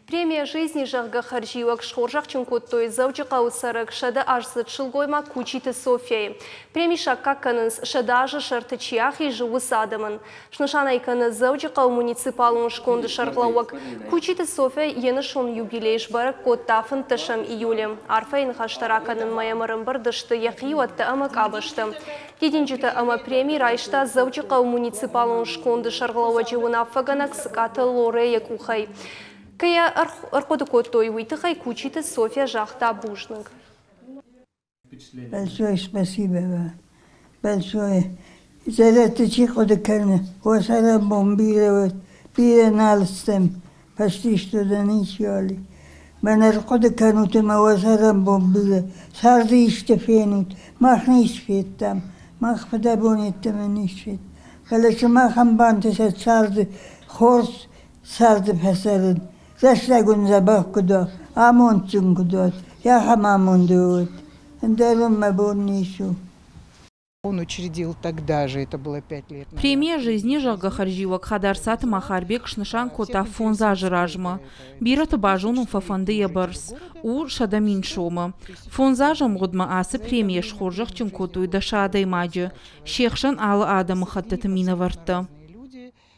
Премия жизни жағғы қаржиуак шқоржақ чынкоттой завжыға ұсарық шады ажзы чылгойма кучиты София. Премия шаққа қаныз шады ажы шарты чияхи жылы садымын. Шнышан айқаны завжыға муниципалын шконды шарғлауак кучиты София ені шон юбилейш барық коттафын тышым июлем. Арфайын хаштараканын маямырын бір дышты яқиуатты амық абышты. Дедінжіті ама премия райшта завжыға муниципалын шконды шарғлауа жевына фаганак сыкаты лореек ухай. Кая арходу коттой уйтыхай кучиты София жахта бушныг. Большое спасибо. Большое. За это чиходы керны. Осара бомбировать. Пиреналстем. Почти что да ничего ли. Мен арходы кернут има осара бомбировать. Сарды иште фенут. Мах не ишфет там. Мах подабонет там не ишфет. Kalası maham bantese sardı. Horse sardı pesarın. Zaşlagunza bakkudu, amonçunkudu, яхамамундуот. Дарума боннису. Он учредил тогда же, это было 5 лет назад. Премия жизни жага харжива кхадарсат махарбек шнышан кота фонза жражма. Бират бажуну фафанды барс. У шадамин шома. Фонза жамгудма асы премия шхоржах чункоту да шадай маджи. Шехшан ала адам хаттат минаварта.